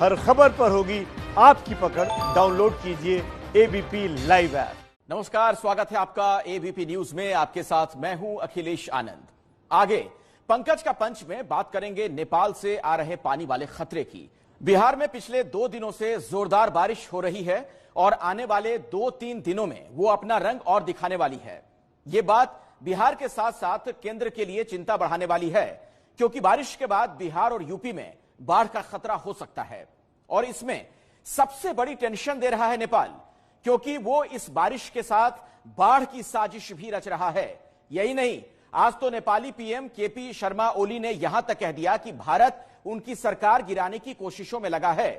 हर खबर पर होगी आपकी पकड़। डाउनलोड कीजिए एबीपी लाइव ऐप। नमस्कार, स्वागत है आपका एबीपी न्यूज में। आपके साथ मैं हूं अखिलेश आनंद। आगे पंकज का पंच में बात करेंगे नेपाल से आ रहे पानी वाले खतरे की। बिहार में पिछले 2 दिनों से जोरदार बारिश हो रही है और आने वाले 2-3 दिनों में वो अपना रंग और दिखाने वाली है। ये बात बिहार के साथ साथ केंद्र के लिए चिंता बढ़ाने वाली है, क्योंकि बारिश के बाद बिहार और यूपी में बाढ़ का खतरा हो सकता है। और इसमें सबसे बड़ी टेंशन दे रहा है नेपाल, क्योंकि वो इस बारिश के साथ बाढ़ की साजिश भी रच रहा है। यही नहीं, आज तो नेपाली पीएम केपी शर्मा ओली ने यहां तक कह दिया कि भारत उनकी सरकार गिराने की कोशिशों में लगा है।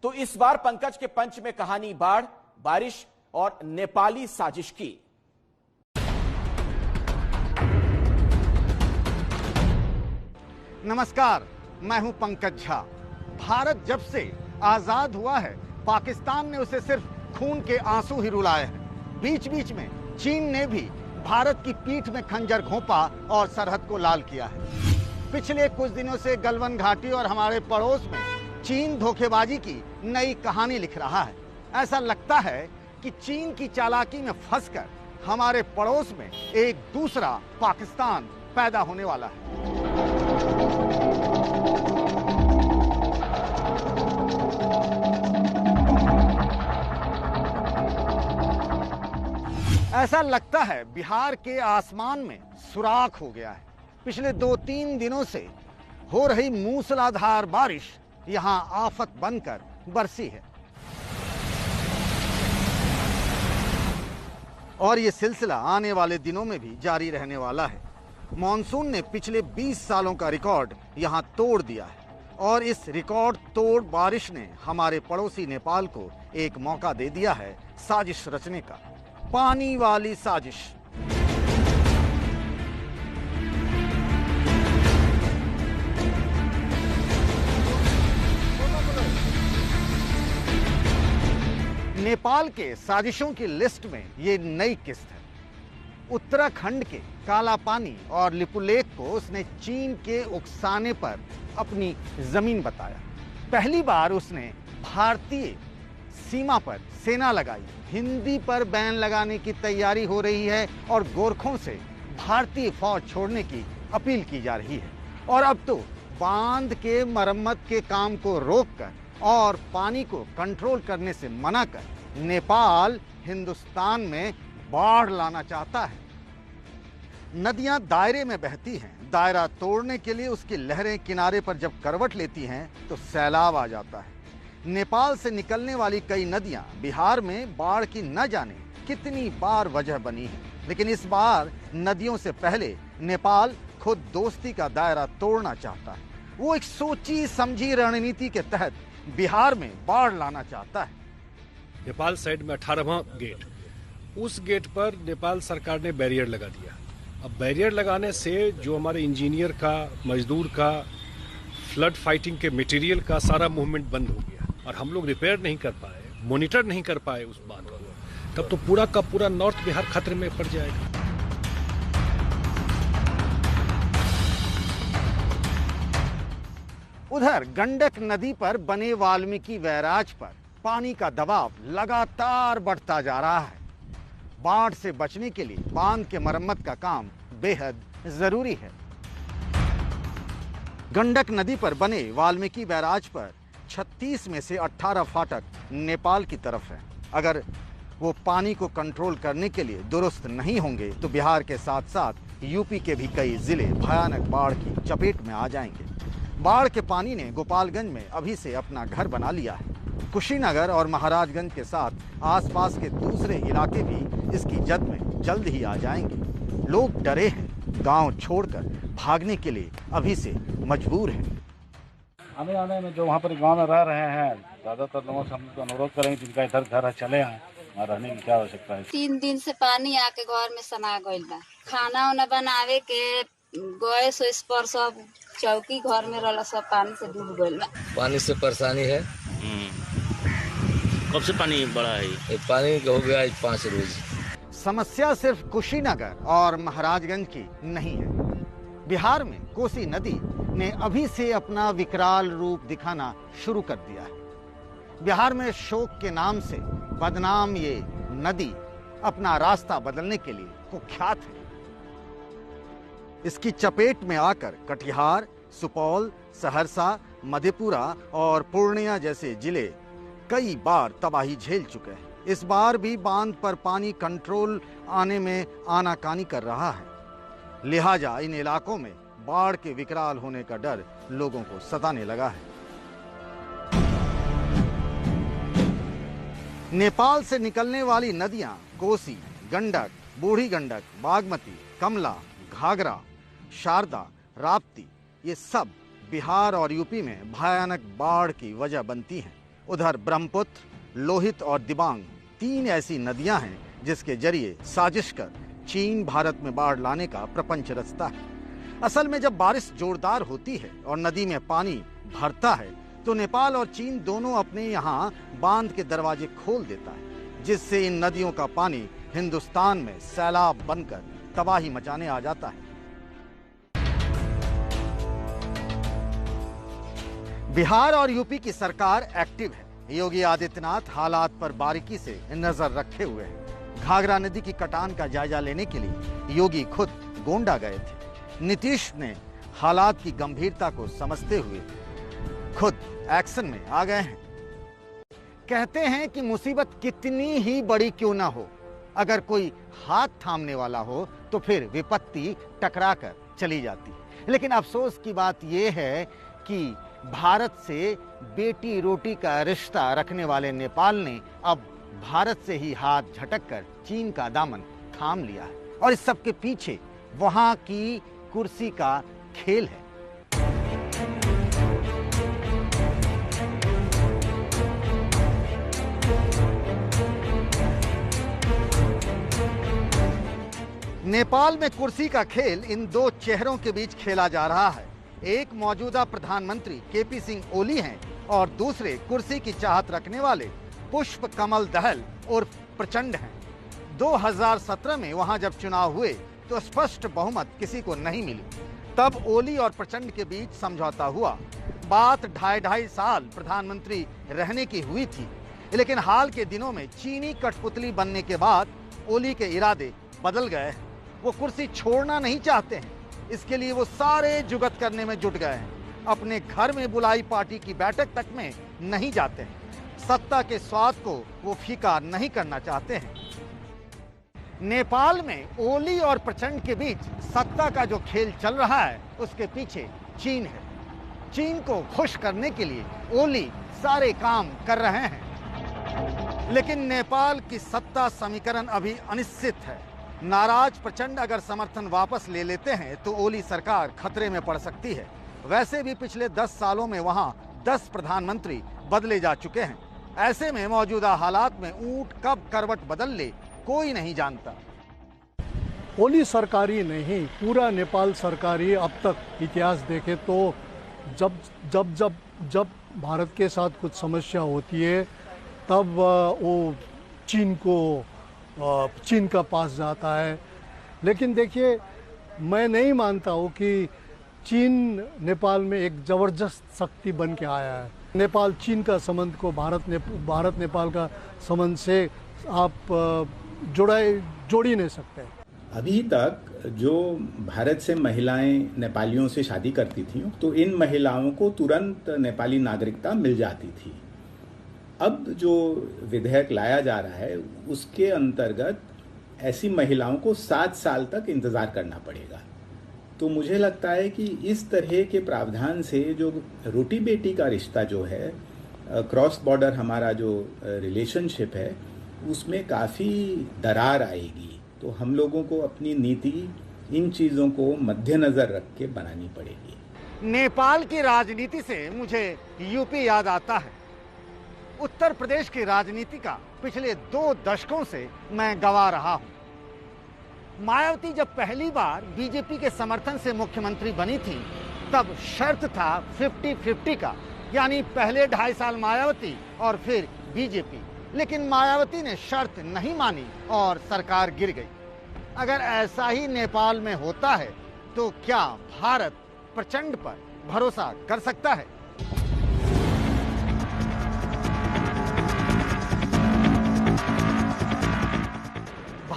तो इस बार पंकज के पंच में कहानी बाढ़, बारिश और नेपाली साजिश की। नमस्कार, मैं हूं पंकज झा। भारत जब से आजाद हुआ है, पाकिस्तान ने उसे सिर्फ खून के आंसू ही रुलाए हैं। बीच बीच में चीन ने भी भारत की पीठ में खंजर घोंपा और सरहद को लाल किया है। पिछले कुछ दिनों से गलवान घाटी और हमारे पड़ोस में चीन धोखेबाजी की नई कहानी लिख रहा है। ऐसा लगता है कि चीन की चालाकी में फंसकर हमारे पड़ोस में एक दूसरा पाकिस्तान पैदा होने वाला है। ऐसा लगता है बिहार के आसमान में सुराख हो गया है। पिछले 2-3 दिनों से हो रही मूसलाधार बारिश यहां आफत बनकर बरसी है और ये सिलसिला आने वाले दिनों में भी जारी रहने वाला है। मॉनसून ने पिछले 20 सालों का रिकॉर्ड यहां तोड़ दिया है और इस रिकॉर्ड तोड़ बारिश ने हमारे पड़ोसी नेपाल को एक मौका दे दिया है साजिश रचने का। पानी वाली साजिश। नेपाल के साजिशों की लिस्ट में ये नई किस्त है। उत्तराखंड के काला पानी और लिपुलेख को उसने चीन के उकसाने पर अपनी जमीन बताया। पहली बार उसने भारतीय सीमा पर सेना लगाई। हिंदी पर बैन लगाने की तैयारी हो रही है और गोरखों से भारतीय फौज छोड़ने की अपील की जा रही है। और अब तो बांध के मरम्मत के काम को रोककर और पानी को कंट्रोल करने से मना कर नेपाल हिंदुस्तान में बाढ़ लाना चाहता है। नदियां दायरे में बहती हैं। दायरा तोड़ने के लिए उसकी लहरें किनारे पर जब करवट लेती हैं तो सैलाब आ जाता है। नेपाल से निकलने वाली कई नदियां बिहार में बाढ़ की न जाने कितनी बार वजह बनी है। लेकिन इस बार नदियों से पहले नेपाल खुद दोस्ती का दायरा तोड़ना चाहता है। वो एक सोची समझी रणनीति के तहत बिहार में बाढ़ लाना चाहता है। नेपाल साइड में 18वां गेट, उस गेट पर नेपाल सरकार ने बैरियर लगा दिया। अब बैरियर लगाने से जो हमारे इंजीनियर का, मजदूर का, फ्लड फाइटिंग के मटेरियल का सारा मूवमेंट बंद हो गया और हम लोग रिपेयर नहीं कर पाए, मॉनिटर नहीं कर पाए उस बात को। तब तो पूरा का पूरा नॉर्थ बिहार खतरे में पड़ जाएगा। उधर गंडक नदी पर बने वाल्मीकि बैराज पर पानी का दबाव लगातार बढ़ता जा रहा है। बाढ़ से बचने के लिए बांध के मरम्मत का काम बेहद जरूरी है। गंडक नदी पर बने वाल्मीकि बैराज पर 36 में से 18 फाटक नेपाल की तरफ है। अगर वो पानी को कंट्रोल करने के लिए दुरुस्त नहीं होंगे तो बिहार के साथ साथ यूपी के भी कई जिले भयानक बाढ़ की चपेट में आ जाएंगे। बाढ़ के पानी ने गोपालगंज में अभी से अपना घर बना लिया है। कुशीनगर और महाराजगंज के साथ आसपास के दूसरे इलाके भी इसकी जद में जल्द ही आ जाएंगे। लोग डरे हैं, गांव छोड़कर भागने के लिए अभी से मजबूर हैं। आने आने में जो वहाँ पर गांव में रह रहे हैं, ज़्यादातर लोगों से हम लोग अनुरोध करेंगे जिनका इधर घर है चले आए, वहाँ रहने की क्या आवश्यकता है। 3 दिन से पानी आके घर में समा गइल बा। खाना उना बनावे के गैस वैस पर सब चौकी घर में रहला सब पानी से डूब गइल बा। पानी से परेशानी है। कब से पानी बढ़ा है? ये पानी हो गया 5 रोज। समस्या सिर्फ कुशीनगर और महाराजगंज की नहीं है। बिहार में कोसी नदी ने अभी से अपना विकराल रूप दिखाना शुरू कर दिया है। बिहार में शोक के नाम से बदनाम ये नदी अपना रास्ता बदलने के लिए कुख्यात है। इसकी चपेट में आकर कटिहार, सुपौल, सहरसा, मधेपुरा और पूर्णिया जैसे जिले कई बार तबाही झेल चुके हैं। इस बार भी बांध पर पानी कंट्रोल आने में आनाकानी कर रहा है, लिहाजा इन इलाकों में बाढ़ के विकराल होने का डर लोगों को सताने लगा है। नेपाल से निकलने वाली नदियां कोसी, गंडक, बूढ़ी गंडक, बागमती, कमला, घाघरा, शारदा, राप्ती, ये सब बिहार और यूपी में भयानक बाढ़ की वजह बनती हैं। उधर ब्रह्मपुत्र, लोहित और दिबांग 3 ऐसी नदियां हैं जिसके जरिए साजिश कर चीन भारत में बाढ़ लाने का प्रपंच रचता है। असल में जब बारिश जोरदार होती है और नदी में पानी भरता है तो नेपाल और चीन दोनों अपने यहाँ बांध के दरवाजे खोल देता है, जिससे इन नदियों का पानी हिंदुस्तान में सैलाब बनकर तबाही मचाने आ जाता है। बिहार और यूपी की सरकार एक्टिव है। योगी आदित्यनाथ हालात पर बारीकी से नजर रखे हुए हैं। घाघरा नदी की कटान का जायजा लेने के लिए योगी खुद गोंडा गए थे। नीतीश ने हालात की गंभीरता को समझते हुए खुद एक्शन में आ गए हैं। कहते हैं कि मुसीबत कितनी ही बड़ी क्यों ना हो, अगर कोई हाथ थामने वाला हो तो फिर विपत्ति टकरा कर चली जाती है। लेकिन अफसोस की बात यह है कि भारत से बेटी रोटी का रिश्ता रखने वाले नेपाल ने अब भारत से ही हाथ झटककर चीन का दामन थाम लिया है और इस सब के पीछे वहां की कुर्सी का खेल है। नेपाल में कुर्सी का खेल इन दो चेहरों के बीच खेला जा रहा है। एक मौजूदा प्रधानमंत्री केपी सिंह ओली हैं और दूसरे कुर्सी की चाहत रखने वाले पुष्प कमल दहल और प्रचंड हैं। 2017 में वहां जब चुनाव हुए तो स्पष्ट बहुमत किसी को नहीं मिली। तब ओली और प्रचंड के बीच समझौता हुआ। बात 2.5 साल प्रधानमंत्री रहने की हुई थी, लेकिन हाल के दिनों में चीनी कठपुतली बनने के बाद ओली के इरादे बदल गए हैं। वो कुर्सी छोड़ना नहीं चाहते हैं, इसके लिए वो सारे जुगत करने में जुट गए हैं। अपने घर में बुलाई पार्टी की बैठक तक में नहीं जाते हैं। सत्ता के स्वाद को वो फीका नहीं करना चाहते हैं। नेपाल में ओली और प्रचंड के बीच सत्ता का जो खेल चल रहा है उसके पीछे चीन है। चीन को खुश करने के लिए ओली सारे काम कर रहे हैं, लेकिन नेपाल की सत्ता समीकरण अभी अनिश्चित है। नाराज प्रचंड अगर समर्थन वापस ले लेते हैं तो ओली सरकार खतरे में पड़ सकती है। वैसे भी पिछले 10 सालों में वहां 10 प्रधानमंत्री बदले जा चुके हैं। ऐसे में मौजूदा हालात में ऊंट कब करवट बदल ले कोई नहीं जानता। ओली सरकारी नहीं, पूरा नेपाल सरकारी अब तक इतिहास देखे तो जब भारत के साथ कुछ समस्या होती है तब वो चीन का पास जाता है। लेकिन देखिए, मैं नहीं मानता हूँ कि चीन नेपाल में एक ज़बरदस्त शक्ति बन के आया है। नेपाल चीन का संबंध को भारत नेपाल का संबंध से आप जोड़ ही नहीं सकते। अभी तक जो भारत से महिलाएं नेपालियों से शादी करती थीं तो इन महिलाओं को तुरंत नेपाली नागरिकता मिल जाती थी। अब जो विधेयक लाया जा रहा है उसके अंतर्गत ऐसी महिलाओं को 7 साल तक इंतजार करना पड़ेगा। तो मुझे लगता है कि इस तरह के प्रावधान से जो रोटी बेटी का रिश्ता जो है, क्रॉस बॉर्डर हमारा जो रिलेशनशिप है, उसमें काफ़ी दरार आएगी। तो हम लोगों को अपनी नीति इन चीज़ों को मद्देनजर रख के बनानी पड़ेगी। नेपाल की राजनीति से मुझे यूपी याद आता है। उत्तर प्रदेश की राजनीति का पिछले 2 दशकों से मैं गवाह रहा हूं। मायावती जब पहली बार बीजेपी के समर्थन से मुख्यमंत्री बनी थी तब शर्त था 50-50 का, यानी पहले 2.5 साल मायावती और फिर बीजेपी। लेकिन मायावती ने शर्त नहीं मानी और सरकार गिर गई। अगर ऐसा ही नेपाल में होता है तो क्या भारत प्रचंड पर भरोसा कर सकता है?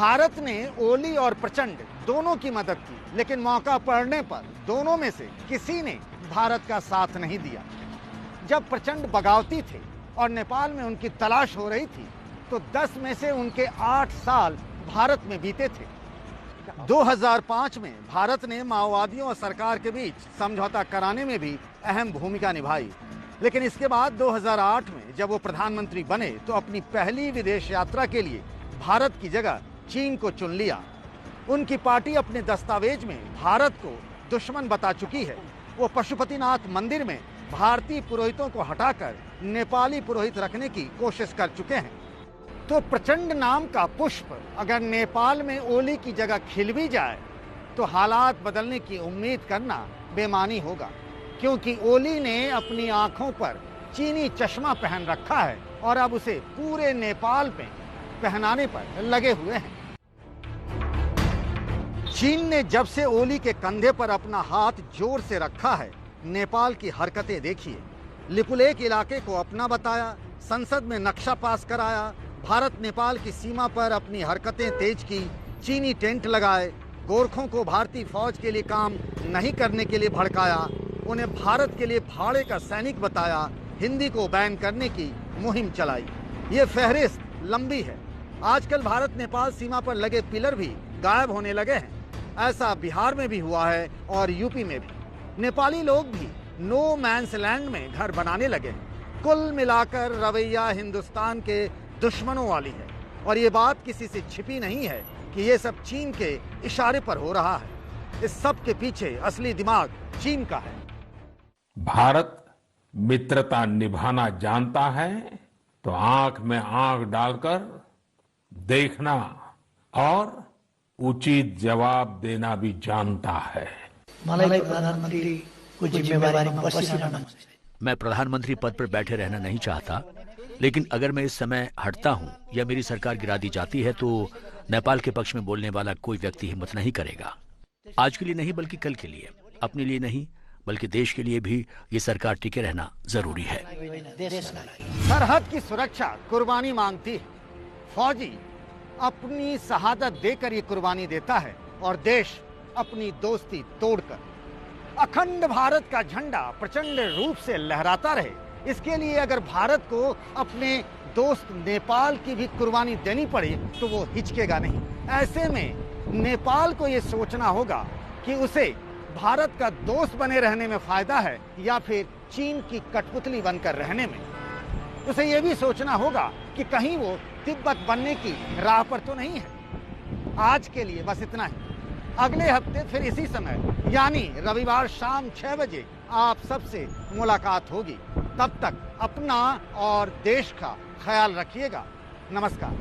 भारत ने ओली और प्रचंड दोनों की मदद की, लेकिन मौका पड़ने पर दोनों में से किसी ने भारत का साथ नहीं दिया। जब प्रचंड बगावती थे और नेपाल में उनकी तलाश हो रही थी, तो 10 में से उनके 8 साल भारत में बीते थे। 2005 में भारत ने माओवादियों और सरकार के बीच समझौता कराने में भी अहम भूमिका निभाई, लेकिन इसके बाद 2008 में जब वो प्रधानमंत्री बने तो अपनी पहली विदेश यात्रा के लिए भारत की जगह चीन को चुन लिया। उनकी पार्टी अपने दस्तावेज में भारत को दुश्मन बता चुकी है। वो पशुपतिनाथ मंदिर में भारतीय पुरोहितों को हटाकर नेपाली पुरोहित रखने की कोशिश कर चुके हैं। तो प्रचंड नाम का पुष्प अगर नेपाल में ओली की जगह खिल भी जाए तो हालात बदलने की उम्मीद करना बेमानी होगा, क्योंकि ओली ने अपनी आंखों पर चीनी चश्मा पहन रखा है और अब उसे पूरे नेपाल में पहनाने पर लगे हुए हैं। चीन ने जब से ओली के कंधे पर अपना हाथ जोर से रखा है, नेपाल की हरकतें देखिए। लिपुलेख इलाके को अपना बताया, संसद में नक्शा पास कराया, भारत नेपाल की सीमा पर अपनी हरकतें तेज की, चीनी टेंट लगाए, गोरखों को भारतीय फौज के लिए काम नहीं करने के लिए भड़काया, उन्हें भारत के लिए भाड़े का सैनिक बताया, हिंदी को बैन करने की मुहिम चलाई। ये फहरिस्त लंबी है। आजकल भारत नेपाल सीमा पर लगे पिलर भी गायब होने लगे हैं। ऐसा बिहार में भी हुआ है और यूपी में भी। नेपाली लोग भी नो मैंस लैंड में घर बनाने लगे हैं। कुल मिलाकर रवैया हिंदुस्तान के दुश्मनों वाली है और ये बात किसी से छिपी नहीं है कि ये सब चीन के इशारे पर हो रहा है। इस सब के पीछे असली दिमाग चीन का है। भारत मित्रता निभाना जानता है तो आंख में आंख डालकर देखना और उचित जवाब देना भी जानता है। मैं प्रधानमंत्री पद पर बैठे रहना नहीं चाहता, लेकिन अगर मैं इस समय हटता हूं या मेरी सरकार गिरा दी जाती है तो नेपाल के पक्ष में बोलने वाला कोई व्यक्ति हिम्मत नहीं करेगा। आज के लिए नहीं बल्कि कल के लिए, अपने लिए नहीं बल्कि देश के लिए भी ये सरकार टिके रहना जरूरी है। सरहद की सुरक्षा कुर्बानी मांगती है। फौजी अपनी शहादत देकर ये कुर्बानी देता है और देश अपनी दोस्ती तोड़कर। अखंड भारत का झंडा प्रचंड रूप से लहराता रहे, इसके लिए अगर भारत को अपने दोस्त नेपाल की भी कुर्बानी देनी पड़े तो वो हिचकेगा नहीं। ऐसे में नेपाल को ये सोचना होगा कि उसे भारत का दोस्त बने रहने में फायदा है या फिर चीन की कठपुतली बनकर रहने में। उसे ये भी सोचना होगा कि कहीं वो तिब्बत बनने की राह पर तो नहीं है। आज के लिए बस इतना ही। अगले हफ्ते फिर इसी समय यानी रविवार शाम 6 बजे आप सबसे मुलाकात होगी। तब तक अपना और देश का ख्याल रखिएगा। नमस्कार।